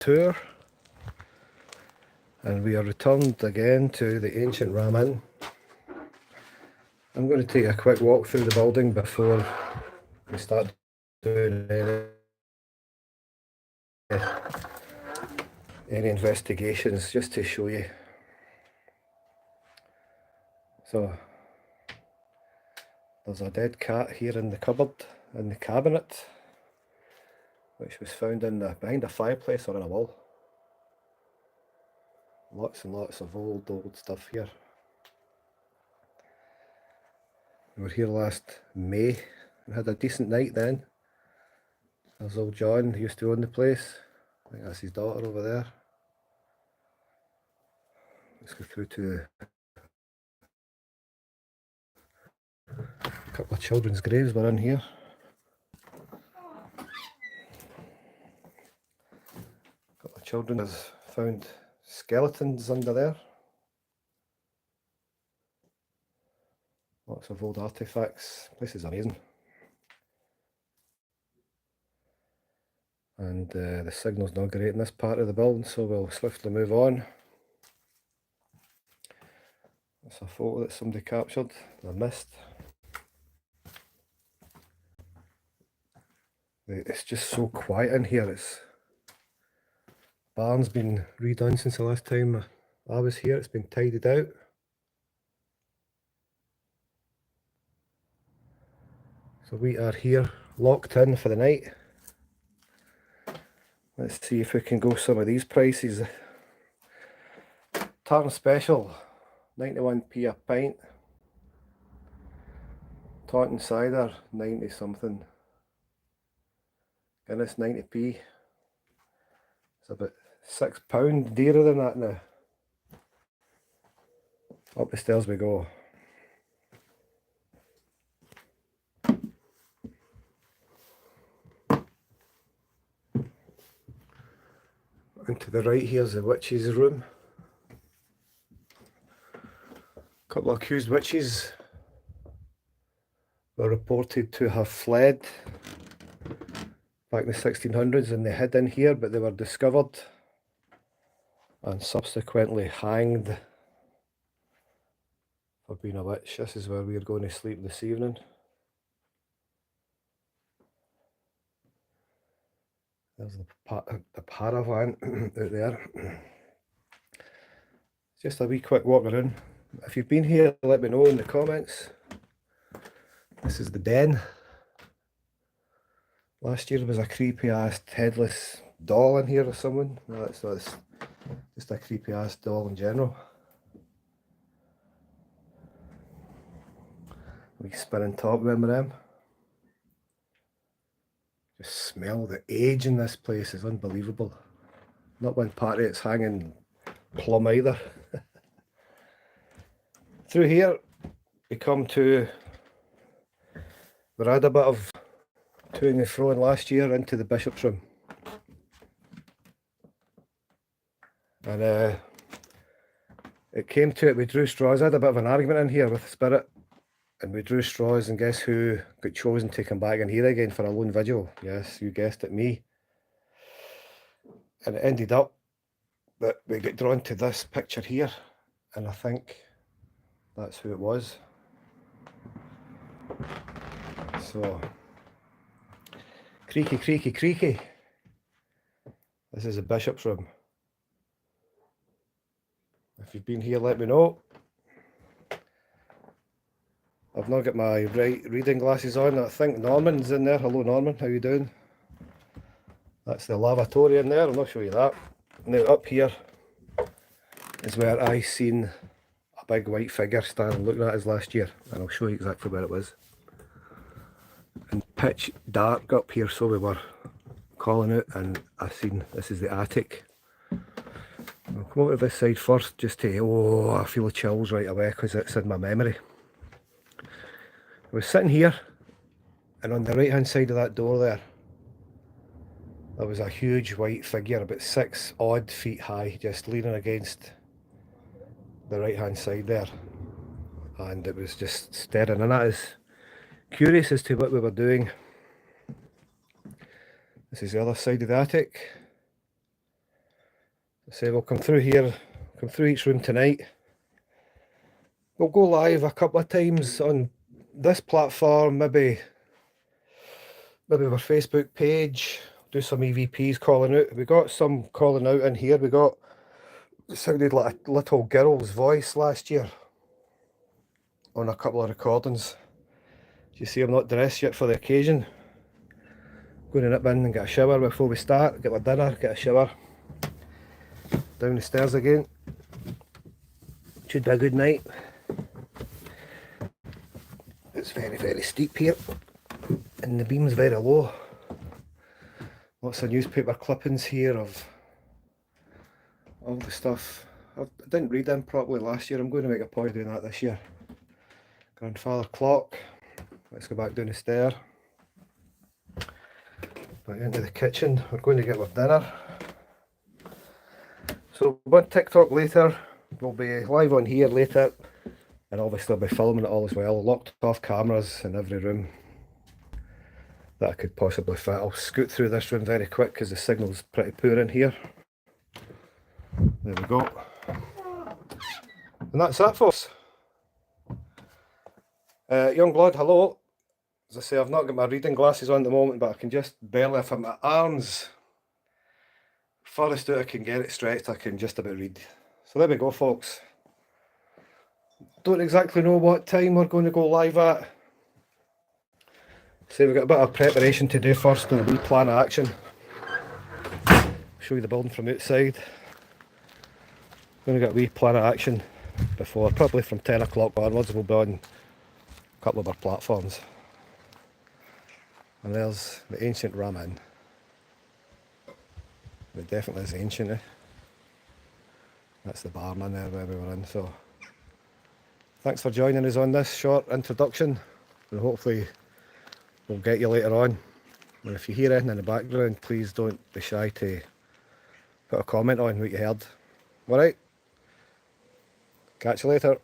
tour, and we are returned again to the ancient Ram Inn. I'm going to take a quick walk through the building before we start doing any investigations, just to show you. So there's a dead cat here in the cupboard, in the cabinet, which was found behind a fireplace or on a wall. Lots and lots of old stuff here. We were here last May and had a decent night then. There's old John, who used to own the place. I think that's his daughter over there. Let's go through to a couple of children's graves were in here. A couple of children has found skeletons under there. Lots of old artefacts. This is amazing. And the signal's not great in this part of the building, so we'll swiftly move on. That's a photo that somebody captured, I missed. It's just so quiet in here. Barn's been redone since the last time I was here. It's been tidied out. So we are here locked in for the night. Let's see if we can go some of these prices. Tarn Special, 91p a pint. Taunton Cider, 90 something. Guinness, 90p. It's about £6 dearer than that now. Up the stairs we go. And to the right here's the witch's room. A couple of accused witches were reported to have fled back in the 1600s, and they hid in here, but they were discovered and subsequently hanged for being a witch. This is where we are going to sleep this evening. There's the Paravan out there. Just a wee quick walk around. If you've been here, let me know in the comments. This is the den. Last year there was a creepy ass headless doll in here or someone. No, it's not. It's just a creepy ass doll in general. We spinning top, remember them? Just smell the age in this place is unbelievable. Not one part of it's hanging plumb either. Through here we come to, we had a bit of to and fro last year into the bishop's room. And it came to it, we drew straws. I had a bit of an argument in here with the spirit, and we drew straws, and guess who got chosen to come back in here again for a lone vigil? Yes, you guessed it, me. And it ended up that we got drawn to this picture here, and I think that's who it was. So, creaky, creaky, creaky. This is the bishop's room. If you've been here, let me know. I've not got my right reading glasses on. I think Norman's in there. Hello Norman, how you doing? That's the lavatory in there, I'll not show you that. Now up here is where I seen a big white figure standing looking at us last year, and I'll show you exactly where it was. And pitch dark up here, so we were calling out, and I seen this is the attic. I'll come over to this side first just to, I feel the chills right away because it's in my memory. I was sitting here, and on the right hand side of that door there was a huge white figure about 6 odd feet high, just leaning against the right hand side there, and it was just staring in at us, curious as to what we were doing. This is the other side of the attic. So we'll come through here, come through each room tonight. We'll go live a couple of times on this platform, maybe our Facebook page, do some EVPs calling out. We got some calling out in here. We got, it sounded like a little girl's voice last year on a couple of recordings. You see, I'm not dressed yet for the occasion. Going to nip in and get a shower before we start, get my dinner, get a shower. Down the stairs again. Should be a good night. It's very, very steep here, and the beam's very low. Lots of newspaper clippings here of all the stuff. I didn't read them properly last year. I'm going to make a point of doing that this year. Grandfather clock. Let's go back down the stair. Back into the kitchen. We're going to get our dinner. So we'll be on TikTok later. We'll be live on here later. And obviously I'll be filming it all as well. Locked off cameras in every room that I could possibly fit. I'll scoot through this room very quick because the signal's pretty poor in here. There we go. And that's that, folks. Young blood, hello. As I say, I've not got my reading glasses on at the moment, but I can just barely, if my arms farthest out I can get it stretched, I can just about read. So there we go, folks. Don't exactly know what time we're going to go live at. So we've got a bit of preparation to do first and a wee plan of action. Show you the building from outside. Going to get a wee plan of action before, probably from 10 o'clock onwards we'll be on a couple of our platforms. And there's the ancient ramen. It definitely is ancient, eh? That's the barman there where we were in, so thanks for joining us on this short introduction, and hopefully we'll get you later on. And if you hear anything in the background, please don't be shy to put a comment on what you heard. Alright, catch you later.